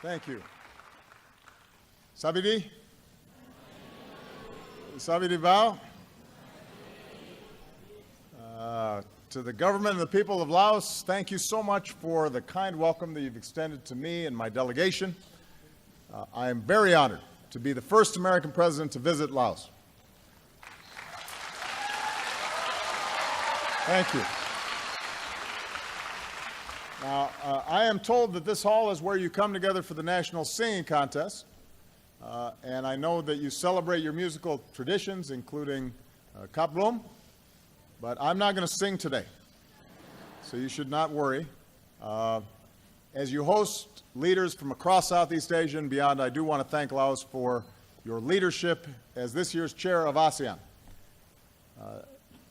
Thank you. Sabidi? Sabidi Bao? To the government and the people of Laos, thank you so much for the kind welcome that you've extended to me and my delegation. I am very honored to be the first American president to visit Laos. Thank you. Now, I am told that this hall is where you come together for the National Singing Contest, and I know that you celebrate your musical traditions, including Kaplum, but I'm not going to sing today, so you should not worry. As you host leaders from across Southeast Asia and beyond, I do want to thank Laos for your leadership as this year's chair of ASEAN.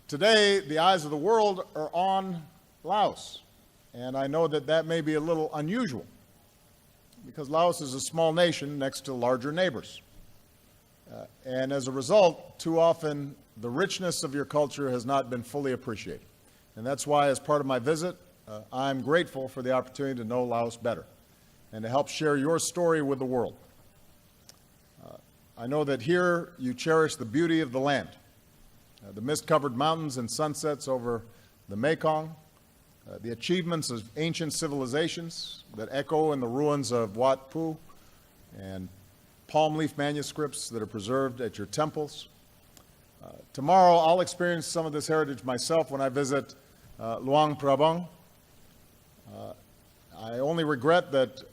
Today, the eyes of the world are on Laos, and I know that that may be a little unusual because Laos is a small nation next to larger neighbors. And as a result, too often, the richness of your culture has not been fully appreciated. And that's why, as part of my visit, I'm grateful for the opportunity to know Laos better and to help share your story with the world. I know that here you cherish the beauty of the land, the mist-covered mountains and sunsets over the Mekong, the achievements of ancient civilizations that echo in the ruins of Wat Pu and palm leaf manuscripts that are preserved at your temples. Tomorrow, I'll experience some of this heritage myself when I visit Luang Prabang. I only regret that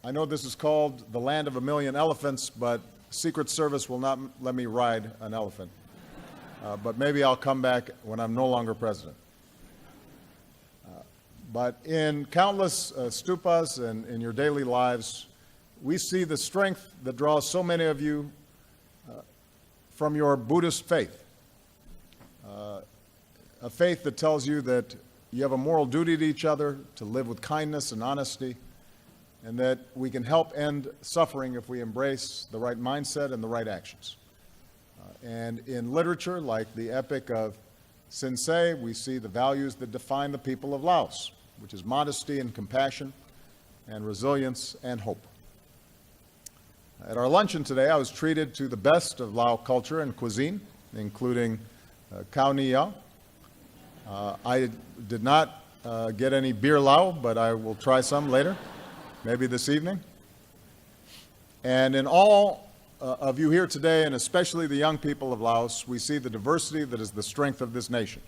I know this is called the land of a million elephants, but Secret Service will not let me ride an elephant. But maybe I'll come back when I'm no longer president. But in countless stupas and in your daily lives, we see the strength that draws so many of you from your Buddhist faith, a faith that tells you that you have a moral duty to each other, to live with kindness and honesty, and that we can help end suffering if we embrace the right mindset and the right actions. And in literature, like the epic of Sin Se, we see the values that define the people of Laos, which is modesty and compassion and resilience and hope. At our luncheon today, I was treated to the best of Lao culture and cuisine, including khao niya. I did not get any beer Lao, but I will try some later, maybe this evening. And in all of you here today, and especially the young people of Laos, we see the diversity that is the strength of this nation.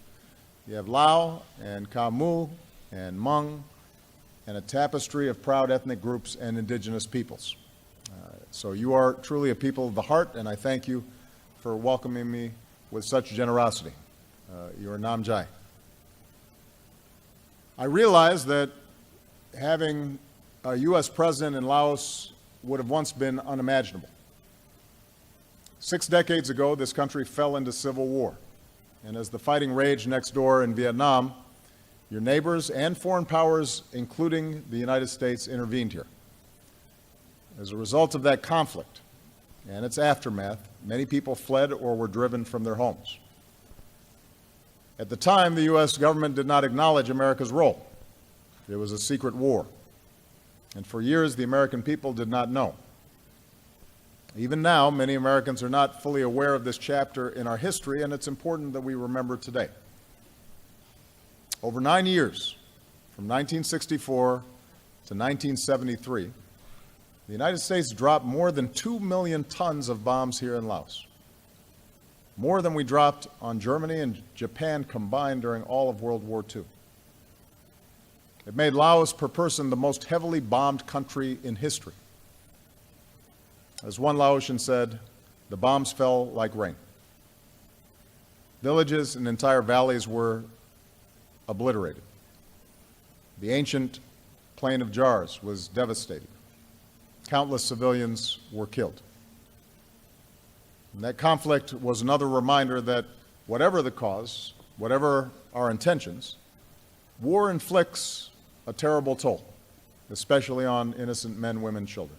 You have Lao and Khmer Mu and Hmong, and a tapestry of proud ethnic groups and indigenous peoples. So you are truly a people of the heart, and I thank you for welcoming me with such generosity. You are Nam Jai. I realize that having a U.S. president in Laos would have once been unimaginable. 6 decades ago, this country fell into civil war, and as the fighting raged next door in Vietnam, your neighbors and foreign powers, including the United States, intervened here. As a result of that conflict and its aftermath, many people fled or were driven from their homes. At the time, the U.S. government did not acknowledge America's role. It was a secret war, and for years the American people did not know. Even now, many Americans are not fully aware of this chapter in our history, and it's important that we remember today. Over 9 years, from 1964 to 1973, the United States dropped more than 2 million tons of bombs here in Laos, more than we dropped on Germany and Japan combined during all of World War II. It made Laos per person the most heavily bombed country in history. As one Laotian said, the bombs fell like rain. Villages and entire valleys were obliterated. The ancient plain of jars was devastated. Countless civilians were killed. And that conflict was another reminder that whatever the cause, whatever our intentions, war inflicts a terrible toll, especially on innocent men, women, children.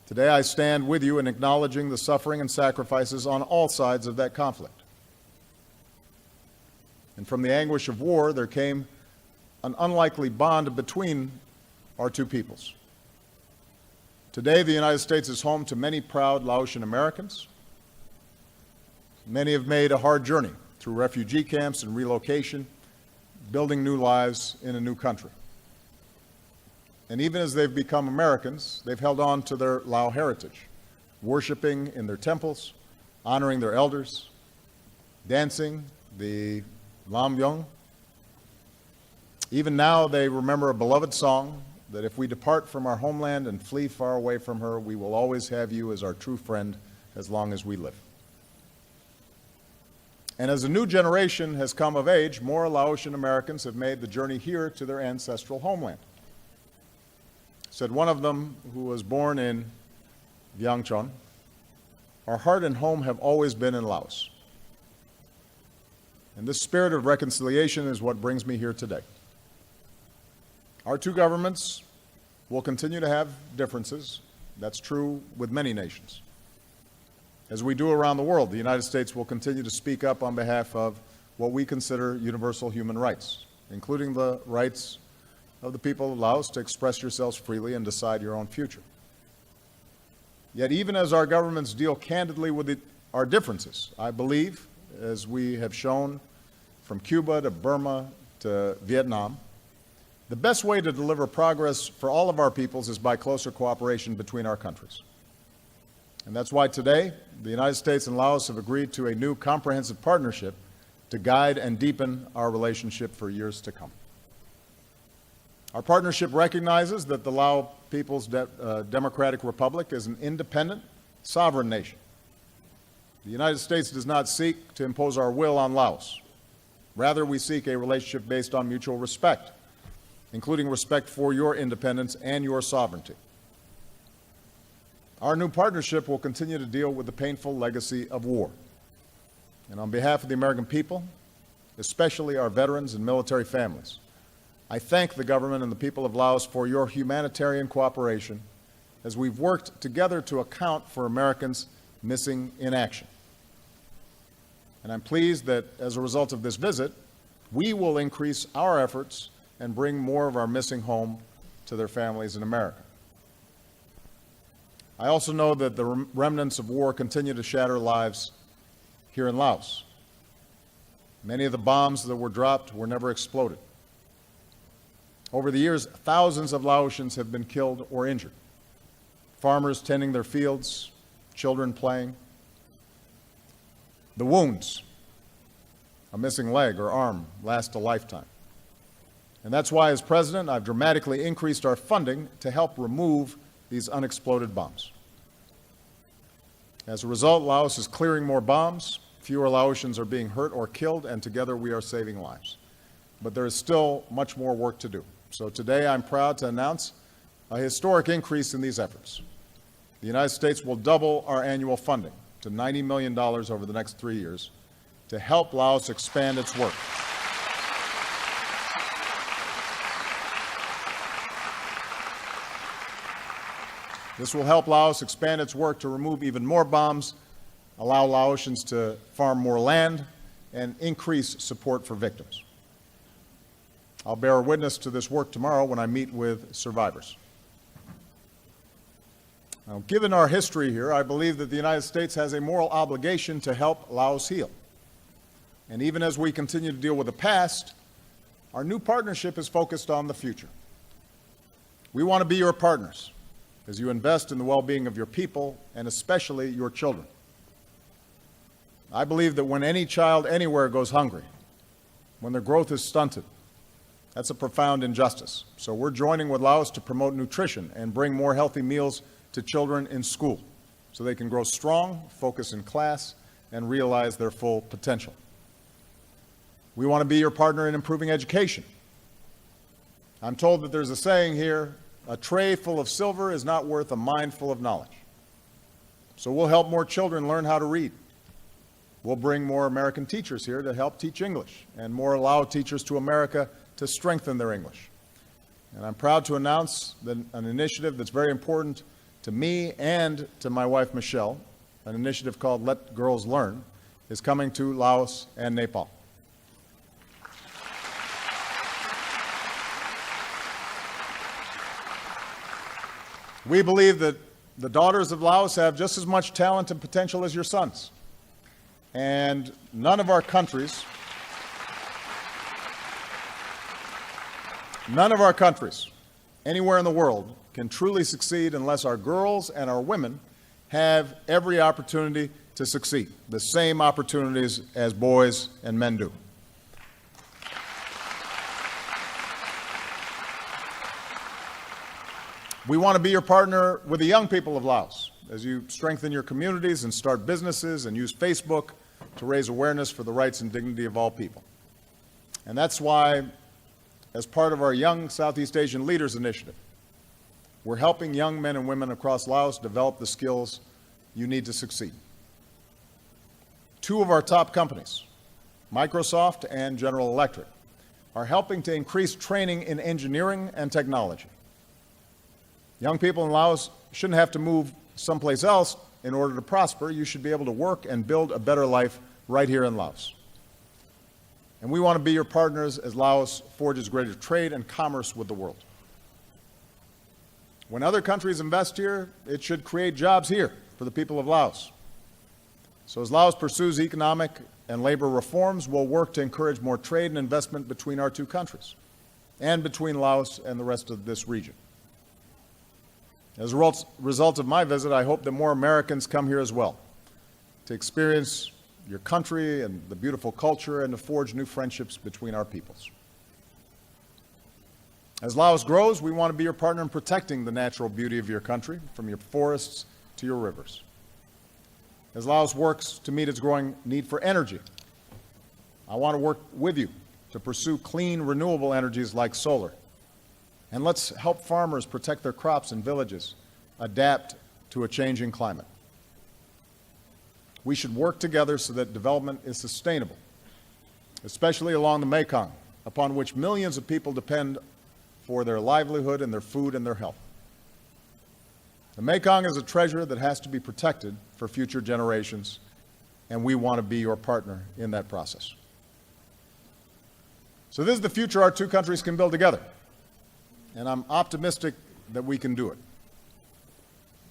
Today I stand with you in acknowledging the suffering and sacrifices on all sides of that conflict. And from the anguish of war, there came an unlikely bond between our two peoples. Today, the United States is home to many proud Laotian Americans. Many have made a hard journey through refugee camps and relocation, building new lives in a new country. And even as they've become Americans, they've held on to their Lao heritage, worshiping in their temples, honoring their elders, dancing the Lam Yong. Even now, they remember a beloved song that if we depart from our homeland and flee far away from her, we will always have you as our true friend as long as we live. And as a new generation has come of age, more Laotian Americans have made the journey here to their ancestral homeland. Said one of them, who was born in Vientiane, our heart and home have always been in Laos. And this spirit of reconciliation is what brings me here today. Our two governments will continue to have differences. That's true with many nations. As we do around the world, the United States will continue to speak up on behalf of what we consider universal human rights, including the rights of the people of Laos to express yourselves freely and decide your own future. Yet even as our governments deal candidly with our differences, I believe, as we have shown from Cuba to Burma to Vietnam, the best way to deliver progress for all of our peoples is by closer cooperation between our countries. And that's why today, the United States and Laos have agreed to a new comprehensive partnership to guide and deepen our relationship for years to come. Our partnership recognizes that the Lao People's Democratic Republic is an independent, sovereign nation. The United States does not seek to impose our will on Laos. Rather, we seek a relationship based on mutual respect, including respect for your independence and your sovereignty. Our new partnership will continue to deal with the painful legacy of war. And on behalf of the American people, especially our veterans and military families, I thank the government and the people of Laos for your humanitarian cooperation as we've worked together to account for Americans missing in action. And I'm pleased that as a result of this visit, we will increase our efforts and bring more of our missing home to their families in America. I also know that the remnants of war continue to shatter lives here in Laos. Many of the bombs that were dropped were never exploded. Over the years, thousands of Laotians have been killed or injured. Farmers tending their fields, children playing. The wounds, a missing leg or arm, last a lifetime. And that's why, as president, I've dramatically increased our funding to help remove these unexploded bombs. As a result, Laos is clearing more bombs, fewer Laotians are being hurt or killed, and together we are saving lives. But there is still much more work to do. So today I'm proud to announce a historic increase in these efforts. The United States will double our annual funding to $90 million over the next 3 years to help Laos expand its work. This will help Laos expand its work to remove even more bombs, allow Laotians to farm more land, and increase support for victims. I'll bear witness to this work tomorrow when I meet with survivors. Now, given our history here, I believe that the United States has a moral obligation to help Laos heal. And even as we continue to deal with the past, our new partnership is focused on the future. We want to be your partners as you invest in the well-being of your people and especially your children. I believe that when any child anywhere goes hungry, when their growth is stunted, that's a profound injustice. So we're joining with Laos to promote nutrition and bring more healthy meals to children in school so they can grow strong, focus in class, and realize their full potential. We want to be your partner in improving education. I'm told that there's a saying here, a tray full of silver is not worth a mine full of knowledge. So we'll help more children learn how to read. We'll bring more American teachers here to help teach English and more Lao teachers to America to strengthen their English. And I'm proud to announce that an initiative that's very important to me and to my wife, Michelle, an initiative called Let Girls Learn, is coming to Laos and Nepal. We believe that the daughters of Laos have just as much talent and potential as your sons. And none of our countries anywhere in the world can truly succeed unless our girls and our women have every opportunity to succeed, the same opportunities as boys and men do. We want to be your partner with the young people of Laos as you strengthen your communities and start businesses and use Facebook to raise awareness for the rights and dignity of all people. And that's why, as part of our Young Southeast Asian Leaders Initiative, we're helping young men and women across Laos develop the skills you need to succeed. Two of our top companies, Microsoft and General Electric, are helping to increase training in engineering and technology. Young people in Laos shouldn't have to move someplace else in order to prosper. You should be able to work and build a better life right here in Laos. And we want to be your partners as Laos forges greater trade and commerce with the world. When other countries invest here, it should create jobs here for the people of Laos. So as Laos pursues economic and labor reforms, we'll work to encourage more trade and investment between our two countries and between Laos and the rest of this region. As a result of my visit, I hope that more Americans come here as well to experience your country and the beautiful culture and to forge new friendships between our peoples. As Laos grows, we want to be your partner in protecting the natural beauty of your country, from your forests to your rivers. As Laos works to meet its growing need for energy, I want to work with you to pursue clean, renewable energies like solar. And let's help farmers protect their crops and villages, adapt to a changing climate. We should work together so that development is sustainable, especially along the Mekong, upon which millions of people depend for their livelihood and their food and their health. The Mekong is a treasure that has to be protected for future generations, and we want to be your partner in that process. So this is the future our two countries can build together, and I'm optimistic that we can do it.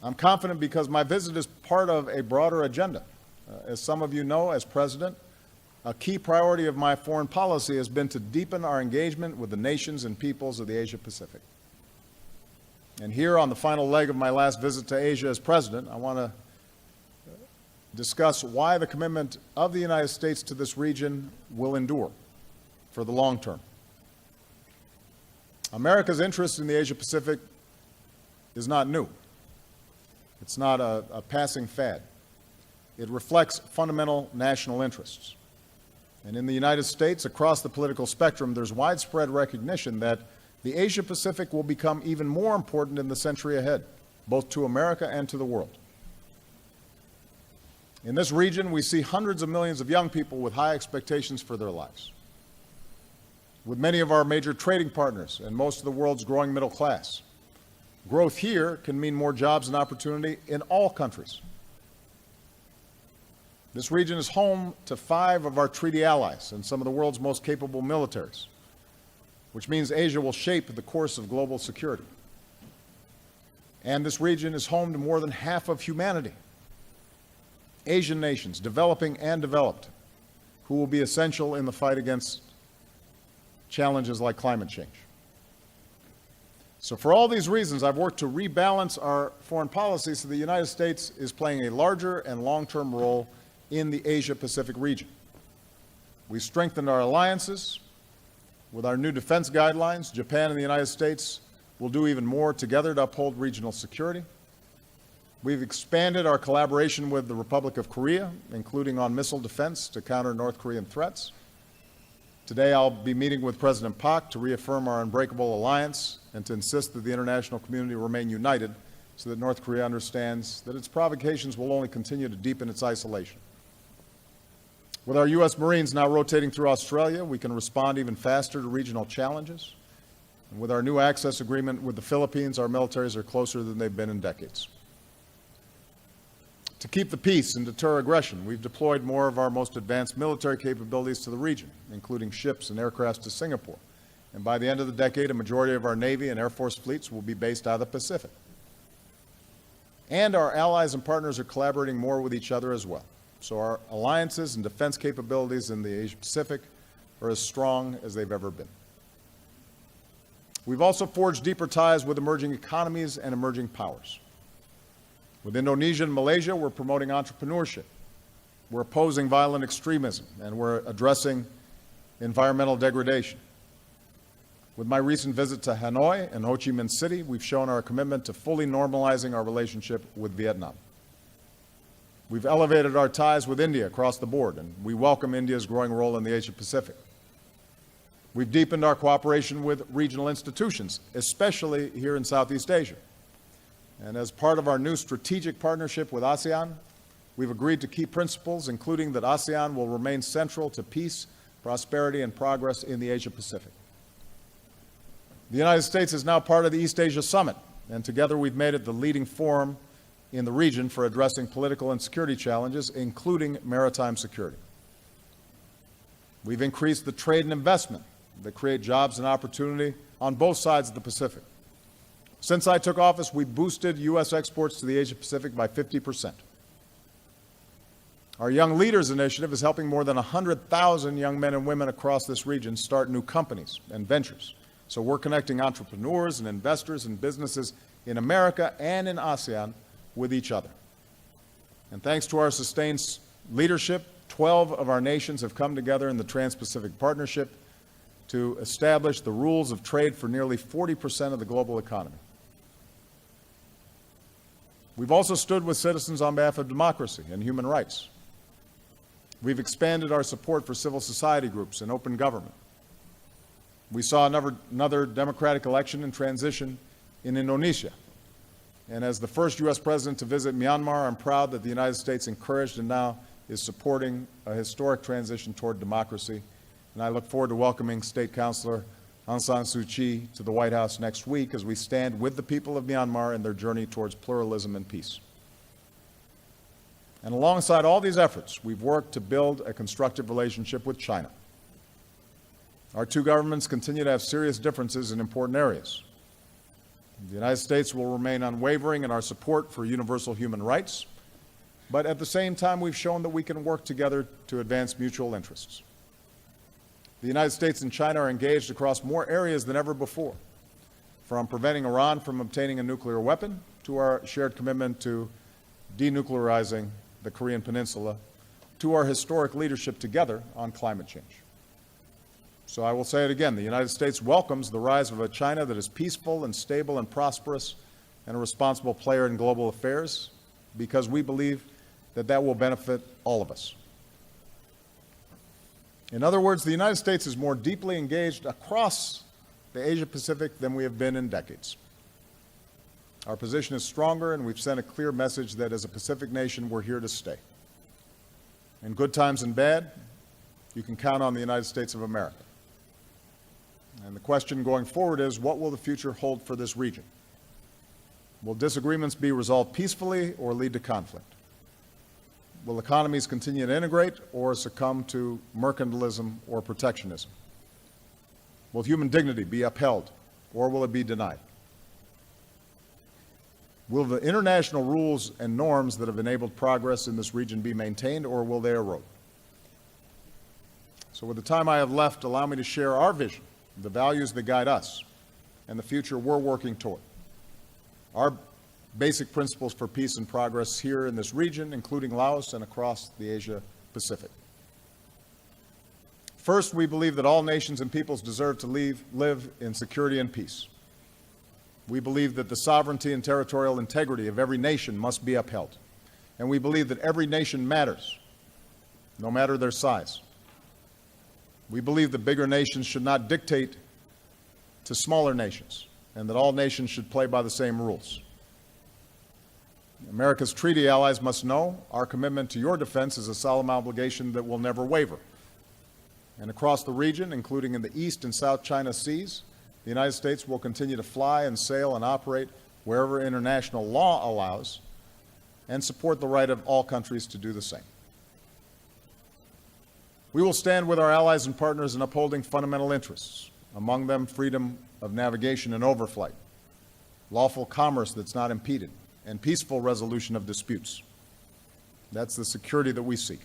I'm confident because my visit is part of a broader agenda. As some of you know, as President, a key priority of my foreign policy has been to deepen our engagement with the nations and peoples of the Asia-Pacific. And here on the final leg of my last visit to Asia as President, I want to discuss why the commitment of the United States to this region will endure for the long term. America's interest in the Asia-Pacific is not new. It's not a passing fad. It reflects fundamental national interests. And in the United States, across the political spectrum, there's widespread recognition that the Asia-Pacific will become even more important in the century ahead, both to America and to the world. In this region, we see hundreds of millions of young people with high expectations for their lives. With many of our major trading partners and most of the world's growing middle class, growth here can mean more jobs and opportunity in all countries. This region is home to 5 of our treaty allies and some of the world's most capable militaries, which means Asia will shape the course of global security. And this region is home to more than half of humanity, Asian nations, developing and developed, who will be essential in the fight against challenges like climate change. So for all these reasons, I've worked to rebalance our foreign policy so the United States is playing a larger and long-term role in the Asia-Pacific region. We strengthened our alliances. With our new defense guidelines, Japan and the United States will do even more together to uphold regional security. We've expanded our collaboration with the Republic of Korea, including on missile defense to counter North Korean threats. Today, I'll be meeting with President Park to reaffirm our unbreakable alliance and to insist that the international community remain united so that North Korea understands that its provocations will only continue to deepen its isolation. With our U.S. Marines now rotating through Australia, we can respond even faster to regional challenges. And with our new access agreement with the Philippines, our militaries are closer than they've been in decades. To keep the peace and deter aggression, we've deployed more of our most advanced military capabilities to the region, including ships and aircraft to Singapore. And by the end of the decade, a majority of our Navy and Air Force fleets will be based out of the Pacific. And our allies and partners are collaborating more with each other as well. So our alliances and defense capabilities in the Asia-Pacific are as strong as they've ever been. We've also forged deeper ties with emerging economies and emerging powers. With Indonesia and Malaysia, we're promoting entrepreneurship. We're opposing violent extremism, and we're addressing environmental degradation. With my recent visit to Hanoi and Ho Chi Minh City, we've shown our commitment to fully normalizing our relationship with Vietnam. We've elevated our ties with India across the board, and we welcome India's growing role in the Asia-Pacific. We've deepened our cooperation with regional institutions, especially here in Southeast Asia. And as part of our new strategic partnership with ASEAN, we've agreed to key principles, including that ASEAN will remain central to peace, prosperity, and progress in the Asia-Pacific. The United States is now part of the East Asia Summit, and together we've made it the leading forum in the region for addressing political and security challenges, including maritime security. We've increased the trade and investment that create jobs and opportunity on both sides of the Pacific. Since I took office, we boosted U.S. exports to the Asia-Pacific by 50%. Our Young Leaders Initiative is helping more than 100,000 young men and women across this region start new companies and ventures. So we're connecting entrepreneurs and investors and businesses in America and in ASEAN with each other. And thanks to our sustained leadership, 12 of our nations have come together in the Trans-Pacific Partnership to establish the rules of trade for nearly 40% of the global economy. We've also stood with citizens on behalf of democracy and human rights. We've expanded our support for civil society groups and open government. We saw another democratic election and transition in Indonesia. And as the first U.S. president to visit Myanmar, I'm proud that the United States encouraged and now is supporting a historic transition toward democracy. And I look forward to welcoming State Councilor Aung San Suu Kyi to the White House next week as we stand with the people of Myanmar in their journey towards pluralism and peace. And alongside all these efforts, we've worked to build a constructive relationship with China. Our two governments continue to have serious differences in important areas. The United States will remain unwavering in our support for universal human rights, but at the same time, we've shown that we can work together to advance mutual interests. The United States and China are engaged across more areas than ever before, from preventing Iran from obtaining a nuclear weapon to our shared commitment to denuclearizing the Korean Peninsula, to our historic leadership together on climate change. So I will say it again, the United States welcomes the rise of a China that is peaceful and stable and prosperous and a responsible player in global affairs, because we believe that that will benefit all of us. In other words, the United States is more deeply engaged across the Asia-Pacific than we have been in decades. Our position is stronger, and we've sent a clear message that as a Pacific nation, we're here to stay. In good times and bad, you can count on the United States of America. And the question going forward is, what will the future hold for this region? Will disagreements be resolved peacefully or lead to conflict? Will economies continue to integrate or succumb to mercantilism or protectionism? Will human dignity be upheld or will it be denied? Will the international rules and norms that have enabled progress in this region be maintained or will they erode? So with the time I have left, allow me to share our vision, the values that guide us, and the future we're working toward. Our basic principles for peace and progress here in this region, including Laos and across the Asia-Pacific. First, we believe that all nations and peoples deserve to live in security and peace. We believe that the sovereignty and territorial integrity of every nation must be upheld. And we believe that every nation matters, no matter their size. We believe that bigger nations should not dictate to smaller nations, and that all nations should play by the same rules. America's treaty allies must know our commitment to your defense is a solemn obligation that will never waver. And across the region, including in the East and South China Seas, the United States will continue to fly and sail and operate wherever international law allows and support the right of all countries to do the same. We will stand with our allies and partners in upholding fundamental interests, among them freedom of navigation and overflight, lawful commerce that's not impeded, and peaceful resolution of disputes. That's the security that we seek.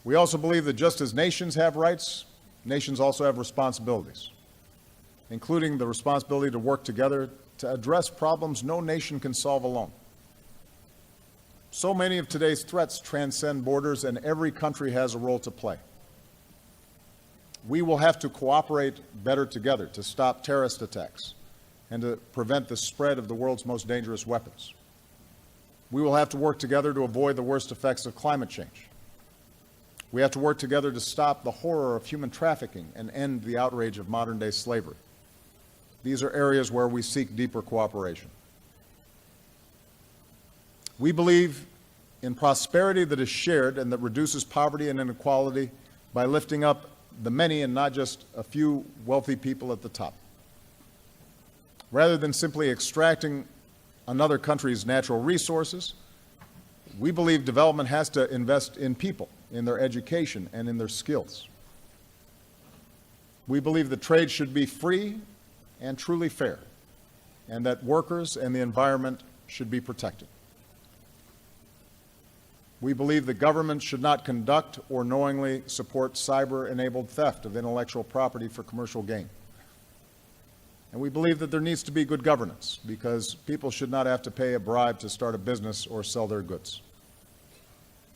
We also believe that just as nations have rights, nations also have responsibilities, including the responsibility to work together to address problems no nation can solve alone. So many of today's threats transcend borders, and every country has a role to play. We will have to cooperate better together to stop terrorist attacks and to prevent the spread of the world's most dangerous weapons. We will have to work together to avoid the worst effects of climate change. We have to work together to stop the horror of human trafficking and end the outrage of modern-day slavery. These are areas where we seek deeper cooperation. We believe in prosperity that is shared and that reduces poverty and inequality by lifting up the many and not just a few wealthy people at the top. Rather than simply extracting another country's natural resources, we believe development has to invest in people, in their education, and in their skills. We believe that trade should be free and truly fair, and that workers and the environment should be protected. We believe that governments should not conduct or knowingly support cyber-enabled theft of intellectual property for commercial gain. And we believe that there needs to be good governance, because people should not have to pay a bribe to start a business or sell their goods.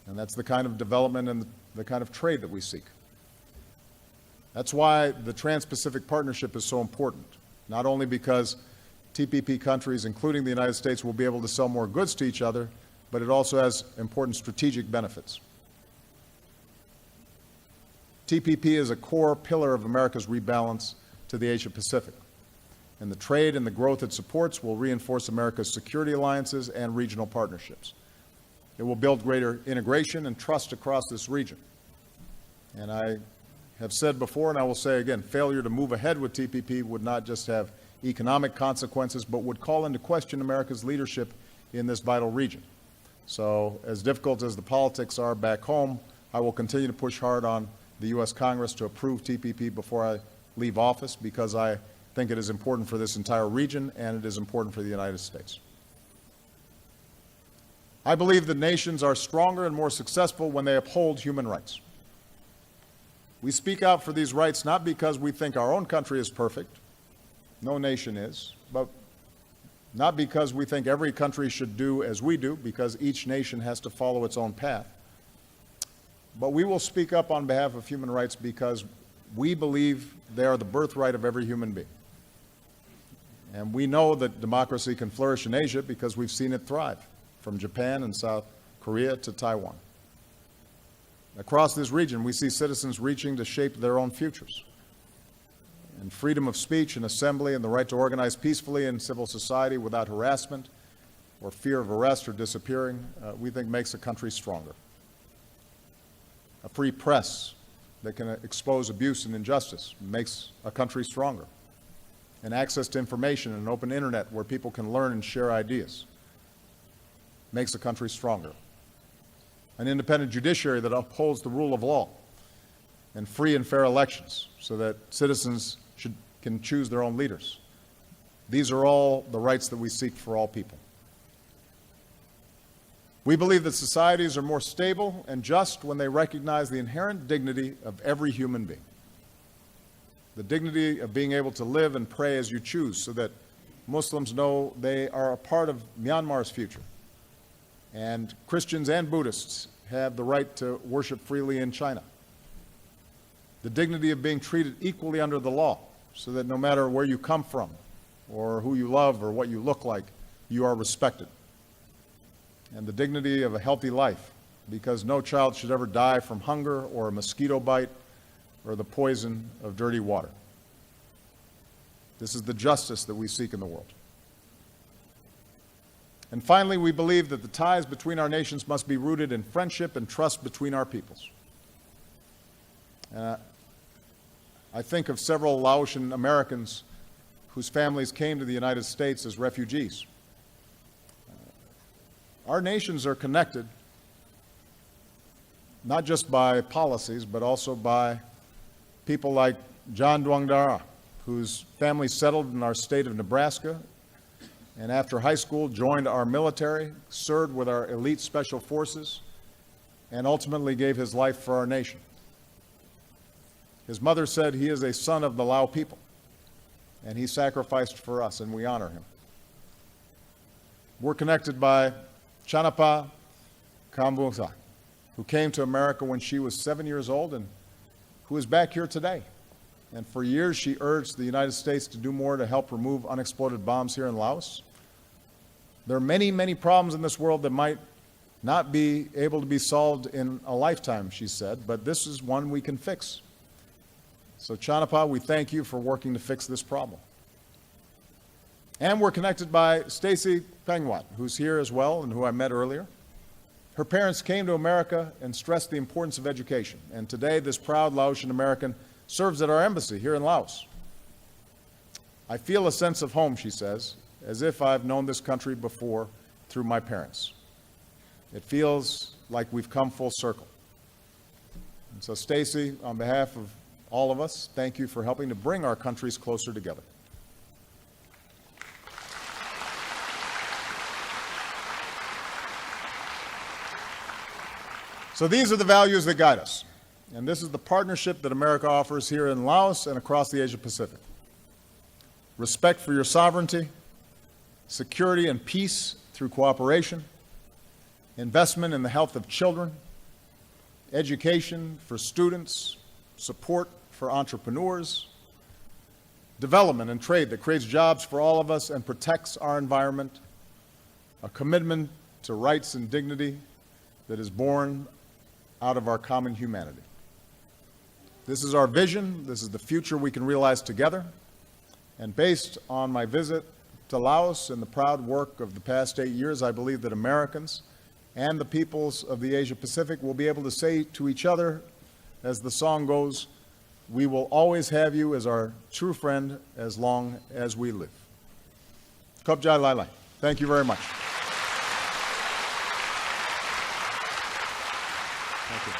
And that's the kind of development and the kind of trade that we seek. That's why the Trans-Pacific Partnership is so important, not only because TPP countries, including the United States, will be able to sell more goods to each other, but it also has important strategic benefits. TPP is a core pillar of America's rebalance to the Asia-Pacific, and the trade and the growth it supports will reinforce America's security alliances and regional partnerships. It will build greater integration and trust across this region. And I have said before, and I will say again, failure to move ahead with TPP would not just have economic consequences, but would call into question America's leadership in this vital region. So, as difficult as the politics are back home, I will continue to push hard on the U.S. Congress to approve TPP before I leave office, because I think it is important for this entire region and it is important for the United States. I believe that nations are stronger and more successful when they uphold human rights. We speak out for these rights not because we think our own country is perfect, no nation is, but not because we think every country should do as we do, because each nation has to follow its own path. But we will speak up on behalf of human rights because we believe they are the birthright of every human being. And we know that democracy can flourish in Asia because we've seen it thrive, from Japan and South Korea to Taiwan. Across this region, we see citizens reaching to shape their own futures. And freedom of speech and assembly and the right to organize peacefully in civil society without harassment or fear of arrest or disappearing, we think makes a country stronger. A free press that can expose abuse and injustice makes a country stronger. And access to information and an open internet where people can learn and share ideas makes a country stronger. An independent judiciary that upholds the rule of law and free and fair elections so that citizens can choose their own leaders. These are all the rights that we seek for all people. We believe that societies are more stable and just when they recognize the inherent dignity of every human being. The dignity of being able to live and pray as you choose, so that Muslims know they are a part of Myanmar's future. And Christians and Buddhists have the right to worship freely in China. The dignity of being treated equally under the law, so that no matter where you come from, or who you love, or what you look like, you are respected. And the dignity of a healthy life, because no child should ever die from hunger or a mosquito bite or the poison of dirty water. This is the justice that we seek in the world. And finally, we believe that the ties between our nations must be rooted in friendship and trust between our peoples. I think of several Laotian Americans whose families came to the United States as refugees. Our nations are connected not just by policies, but also by people like John Duangdara, whose family settled in our state of Nebraska and after high school joined our military, served with our elite special forces, and ultimately gave his life for our nation. His mother said he is a son of the Lao people, and he sacrificed for us, and we honor him. We're connected by Chanapa Kambungsa, who came to America when she was 7 years old and who is back here today. And for years, she urged the United States to do more to help remove unexploded bombs here in Laos. There are many, many problems in this world that might not be able to be solved in a lifetime, she said, but this is one we can fix. So, Chanapa, we thank you for working to fix this problem. And we're connected by Stacy Pengwat, who's here as well and who I met earlier. Her parents came to America and stressed the importance of education. And today, this proud Laotian American serves at our embassy here in Laos. I feel a sense of home, she says, as if I've known this country before through my parents. It feels like we've come full circle. And so, Stacy, on behalf of all of us, thank you for helping to bring our countries closer together. So these are the values that guide us. And this is the partnership that America offers here in Laos and across the Asia-Pacific. Respect for your sovereignty, security and peace through cooperation, investment in the health of children, education for students, support for entrepreneurs, development and trade that creates jobs for all of us and protects our environment, a commitment to rights and dignity that is born out of our common humanity. This is our vision. This is the future we can realize together. And based on my visit to Laos and the proud work of the past 8 years, I believe that Americans and the peoples of the Asia-Pacific will be able to say to each other, as the song goes, we will always have you as our true friend as long as we live. Khop Jai Lai Lai. Thank you very much. Thank you.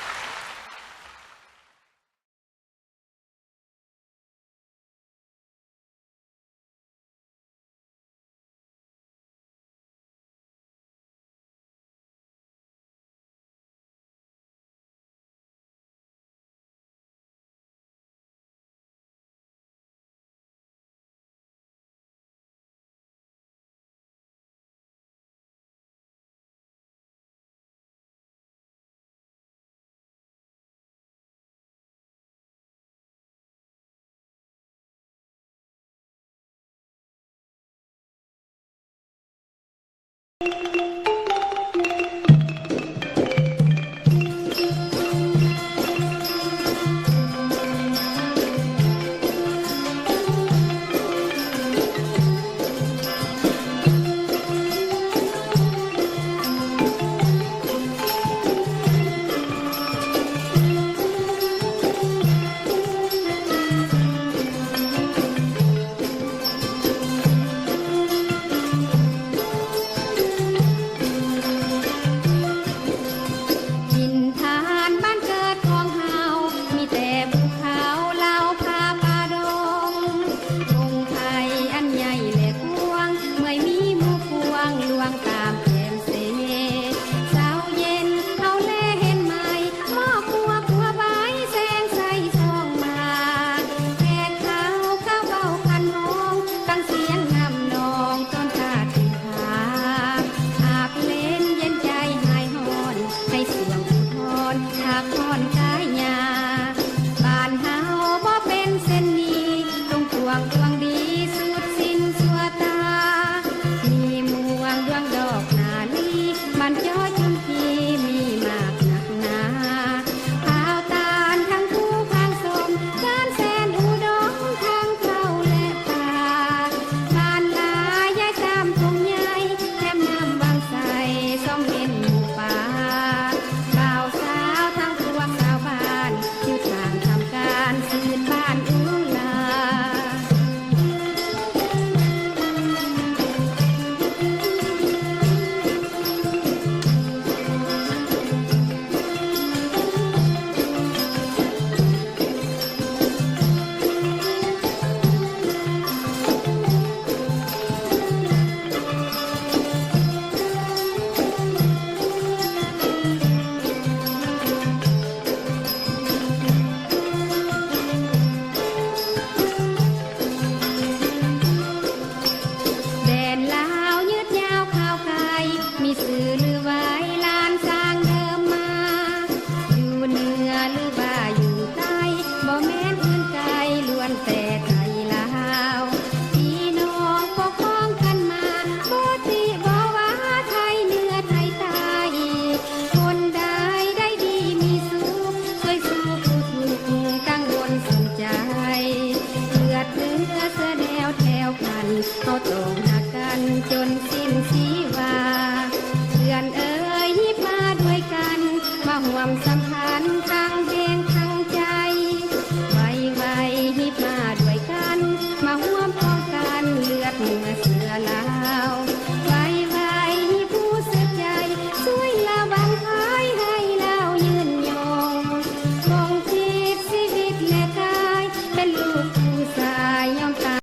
หักกันจนสิ้นเสี